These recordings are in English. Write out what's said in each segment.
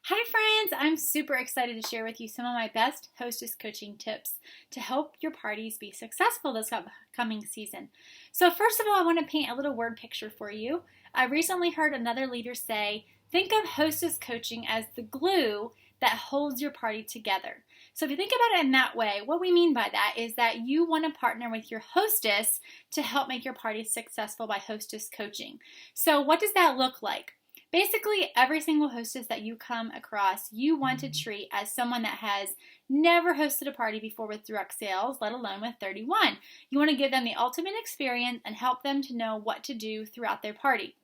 Hi friends, I'm super excited to share with you some of my best hostess coaching tips to help your parties be successful this upcoming season. So first of all, I want to paint a little word picture for you. I recently heard another leader say, think of hostess coaching as the glue that holds your party together. So if you think about it in that way, what we mean by that is that you want to partner with your hostess to help make your party successful by hostess coaching. So what does that look like? Basically, every single hostess that you come across, you want to treat as someone that has never hosted a party before with direct sales, let alone with 31. You want to give them the ultimate experience and help them to know what to do throughout their party.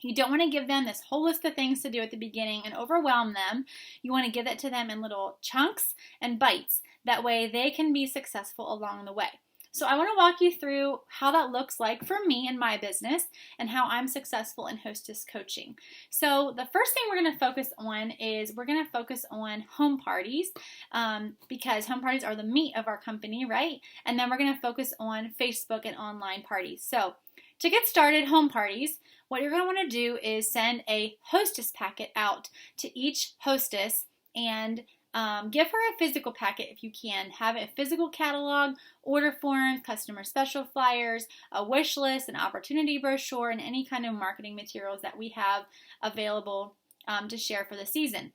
You don't want to give them this whole list of things to do at the beginning and overwhelm them. You want to give it to them in little chunks and bites. That way they can be successful along the way. So I want to walk you through how that looks like for me in my business and how I'm successful in hostess coaching. So the first thing we're going to focus on is we're going to focus on home parties because home parties are the meat of our company, right? And then we're going to focus on Facebook and online parties. So to get started, home parties, what you're going to want to do is send a hostess packet out to each hostess and give her a physical packet if you can. Have a physical catalog, order forms, customer special flyers, a wish list, an opportunity brochure, and any kind of marketing materials that we have available to share for the season.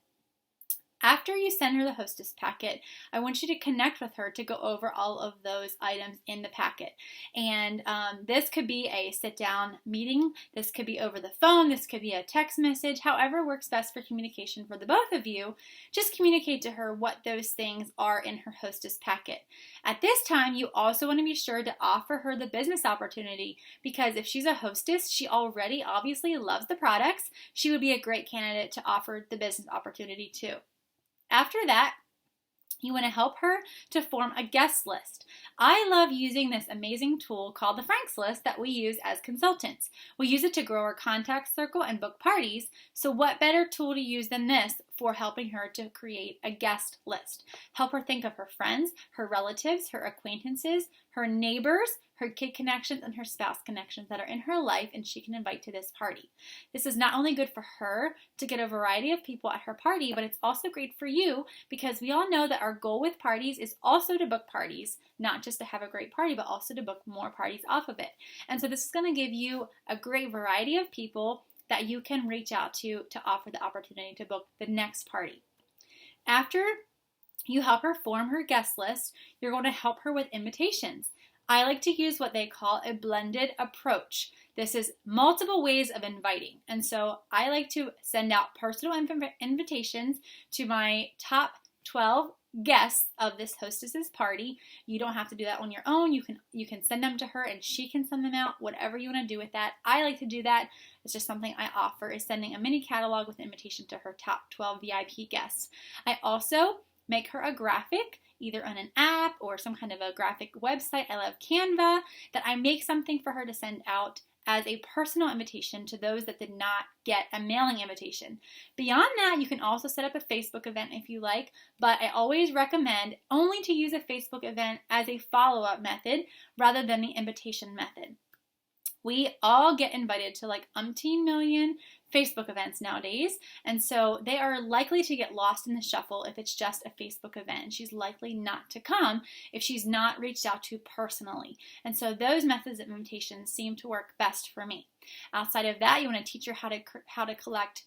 After you send her the hostess packet, I want you to connect with her to go over all of those items in the packet. And this could be a sit-down meeting. This could be over the phone. This could be a text message. However works best for communication for the both of you, just communicate to her what those things are in her hostess packet. At this time, you also want to be sure to offer her the business opportunity because if she's a hostess, she already obviously loves the products. She would be a great candidate to offer the business opportunity too. After that, you want to help her to form a guest list. I love using this amazing tool called the Franks List that we use as consultants. We use it to grow our contact circle and book parties, so what better tool to use than this for helping her to create a guest list? Help her think of her friends, her relatives, her acquaintances, her neighbors, her kid connections, and her spouse connections that are in her life and she can invite to this party. This is not only good for her to get a variety of people at her party, but it's also great for you because we all know that our goal with parties is also to book parties, not just to have a great party, but also to book more parties off of it. And so this is going to give you a great variety of people that you can reach out to offer the opportunity to book the next party. After you help her form her guest list, you're going to help her with invitations. I like to use what they call a blended approach. This is multiple ways of inviting. And so I like to send out personal invitations to my top 12 guests of this hostess's party. You don't have to do that on your own. You can send them to her and she can send them out, whatever you want to do with that. I like to do that. It's just something I offer, is sending a mini catalog with invitation to her top 12 VIP guests. I also make her a graphic, either on an app or some kind of a graphic website. I love Canva, that I make something for her to send out as a personal invitation to those that did not get a mailing invitation. Beyond that, you can also set up a Facebook event if you like, but I always recommend only to use a Facebook event as a follow-up method rather than the invitation method. We all get invited to like umpteen million Facebook events nowadays, and so they are likely to get lost in the shuffle if it's just a Facebook event. She's likely not to come if she's not reached out to personally. And so those methods of invitation seem to work best for me. Outside of that, you want to teach her how to collect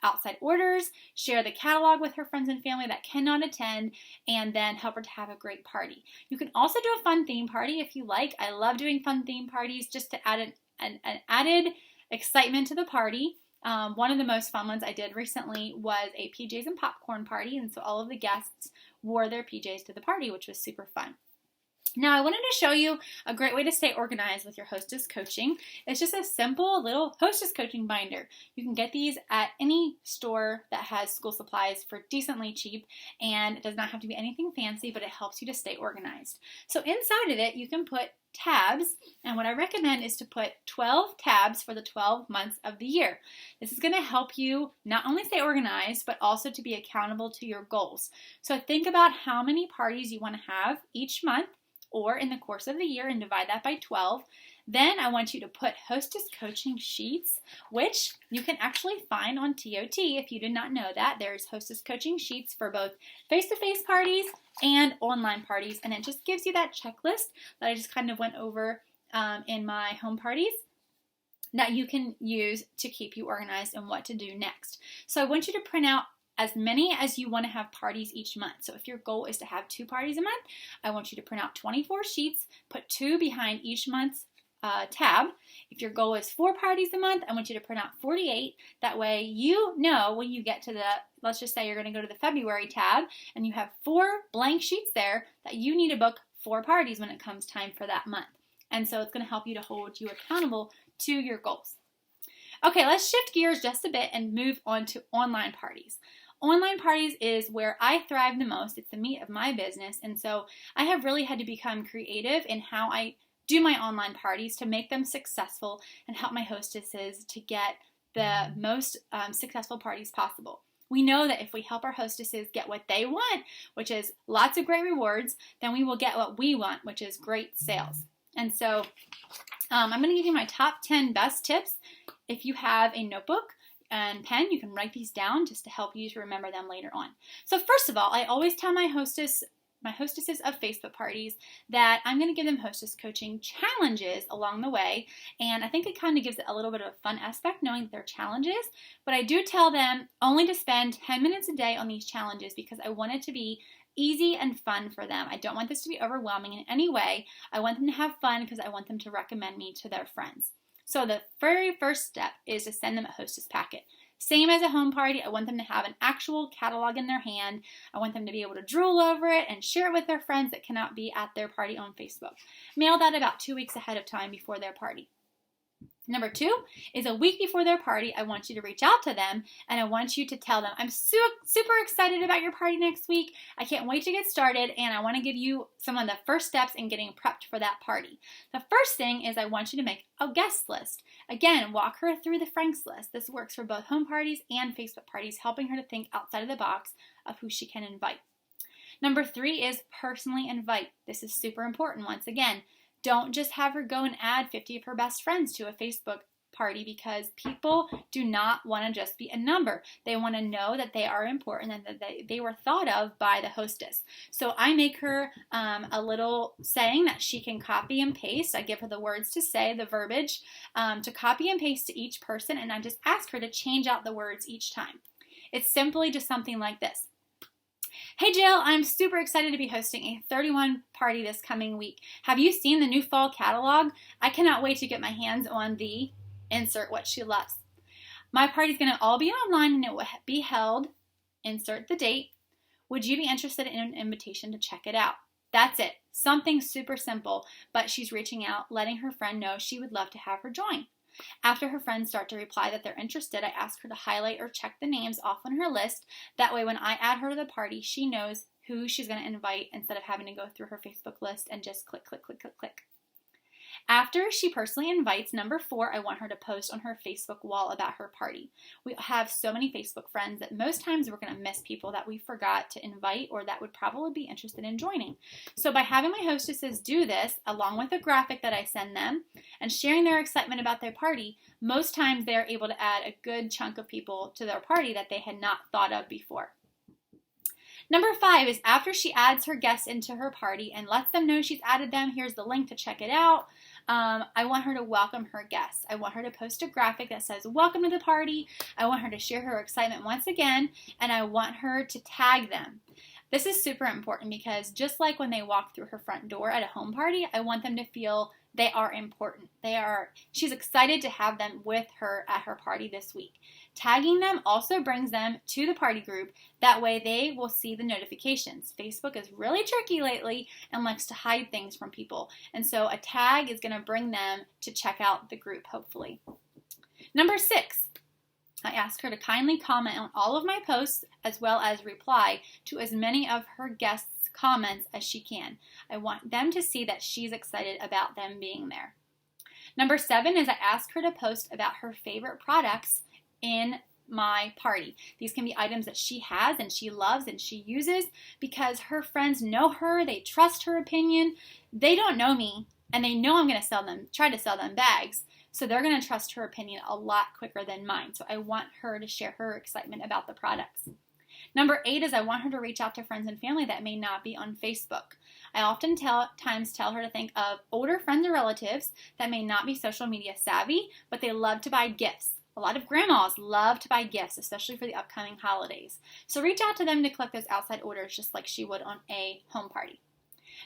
outside orders, share the catalog with her friends and family that cannot attend, and then help her to have a great party. You can also do a fun theme party if you like. I love doing fun theme parties just to add an added excitement to the party. One of the most fun ones I did recently was a PJs and popcorn party, and so all of the guests wore their PJs to the party, which was super fun. Now, I wanted to show you a great way to stay organized with your hostess coaching. It's just a simple little hostess coaching binder. You can get these at any store that has school supplies for decently cheap, and it does not have to be anything fancy, but it helps you to stay organized. So inside of it, you can put tabs, and what I recommend is to put 12 tabs for the 12 months of the year. This is going to help you not only stay organized, but also to be accountable to your goals. So think about how many parties you want to have each month or in the course of the year and divide that by 12. Then I want you to put Hostess Coaching sheets, which you can actually find on TOT if you did not know that. There's Hostess Coaching sheets for both face-to-face parties and online parties, and it just gives you that checklist that I just kind of went over in my home parties that you can use to keep you organized and what to do next. So I want you to print out as many as you want to have parties each month. So if your goal is to have 2 parties a month, I want you to print out 24 sheets, put 2 behind each month's tab. If your goal is 4 parties a month, I want you to print out 48. That way you know when you get to the, let's just say you're going to go to the February tab and you have 4 blank sheets there that you need to book 4 parties when it comes time for that month. And so it's going to help you to hold you accountable to your goals. Okay, let's shift gears just a bit and move on to online parties. Online parties is where I thrive the most. It's the meat of my business. And so I have really had to become creative in how I do my online parties to make them successful and help my hostesses to get the most successful parties possible. We know that if we help our hostesses get what they want, which is lots of great rewards, then we will get what we want, which is great sales. And so I'm going to give you my top 10 best tips. If you have a notebook and pen, you can write these down just to help you to remember them later on. So first of all, I always tell my hostesses of Facebook parties that I'm going to give them hostess coaching challenges along the way. And I think it kind of gives it a little bit of a fun aspect knowing that they're challenges. But I do tell them only to spend 10 minutes a day on these challenges because I want it to be easy and fun for them. I don't want this to be overwhelming in any way. I want them to have fun because I want them to recommend me to their friends. So the very first step is to send them a hostess packet. Same as a home party, I want them to have an actual catalog in their hand. I want them to be able to drool over it and share it with their friends that cannot be at their party on Facebook. Mail that about 2 weeks ahead of time before their party. Number 2 is a week before their party, I want you to reach out to them and I want you to tell them, I'm super excited about your party next week. I can't wait to get started and I want to give you some of the first steps in getting prepped for that party. The first thing is I want you to make a guest list. Again, walk her through the Franks list. This works for both home parties and Facebook parties, helping her to think outside of the box of who she can invite. Number 3 is personally invite. This is super important once again. Don't just have her go and add 50 of her best friends to a Facebook party because people do not want to just be a number. They want to know that they are important and that they were thought of by the hostess. So I make her a little saying that she can copy and paste. I give her the words to say, the verbiage to copy and paste to each person, and I just ask her to change out the words each time. It's simply just something like this. Hey Jill, I'm super excited to be hosting a 31 party this coming week. Have you seen the new fall catalog? I cannot wait to get my hands on the insert what she loves. My party's going to all be online and it will be held, insert the date. Would you be interested in an invitation to check it out? That's it. Something super simple, but she's reaching out, letting her friend know she would love to have her join. After her friends start to reply that they're interested, I ask her to highlight or check the names off on her list. That way when I add her to the party, she knows who she's going to invite instead of having to go through her Facebook list and just click, click, click, click, click. After she personally invites, number 4, I want her to post on her Facebook wall about her party. We have so many Facebook friends that most times we're going to miss people that we forgot to invite or that would probably be interested in joining. So by having my hostesses do this, along with a graphic that I send them, and sharing their excitement about their party, most times they're able to add a good chunk of people to their party that they had not thought of before. Number 5 is after she adds her guests into her party and lets them know she's added them, here's the link to check it out. I want her to welcome her guests. I want her to post a graphic that says, welcome to the party. I want her to share her excitement once again, and I want her to tag them. This is super important because just like when they walk through her front door at a home party, I want them to feel they are important. She's excited to have them with her at her party this week. Tagging them also brings them to the party group. That way they will see the notifications. Facebook is really tricky lately and likes to hide things from people. And so a tag is going to bring them to check out the group, hopefully. Number 6, I ask her to kindly comment on all of my posts as well as reply to as many of her guests' comments as she can. I want them to see that she's excited about them being there. Number 7 is I ask her to post about her favorite products in my party. These can be items that she has and she loves and she uses because her friends know her, they trust her opinion. They don't know me. and they know I'm going to try to sell them bags. So they're going to trust her opinion a lot quicker than mine. So I want her to share her excitement about the products. Number 8 is I want her to reach out to friends and family that may not be on Facebook. I often tell her to think of older friends or relatives that may not be social media savvy, but they love to buy gifts. A lot of grandmas love to buy gifts, especially for the upcoming holidays. So reach out to them to collect those outside orders just like she would on a home party.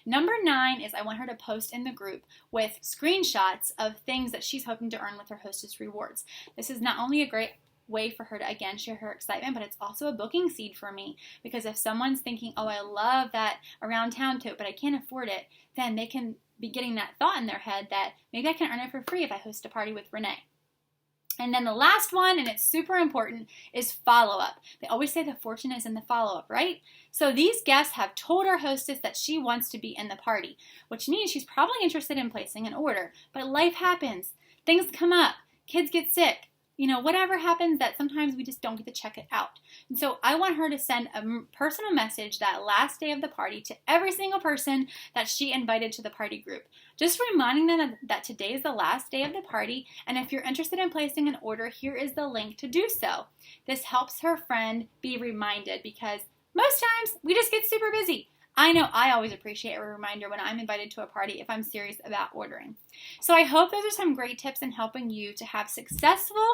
Number 9 is I want her to post in the group with screenshots of things that she's hoping to earn with her Hostess rewards. This is not only a great way for her to, again, share her excitement, but it's also a booking seed for me, because if someone's thinking, oh, I love that around town tote, but I can't afford it, then they can be getting that thought in their head that maybe I can earn it for free if I host a party with Renee. And then the last one, and it's super important, is follow-up. They always say the fortune is in the follow-up, right? So these guests have told our hostess that she wants to be in the party, which means she's probably interested in placing an order. But life happens. Things come up. Kids get sick. Whatever happens, that sometimes we just don't get to check it out. And so I want her to send a personal message that last day of the party to every single person that she invited to the party group. Just reminding them that today is the last day of the party, and if you're interested in placing an order, here is the link to do so. This helps her friend be reminded, because most times we just get super busy. I know I always appreciate a reminder when I'm invited to a party if I'm serious about ordering. So I hope those are some great tips in helping you to have successful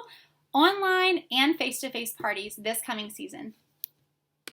online and face-to-face parties this coming season.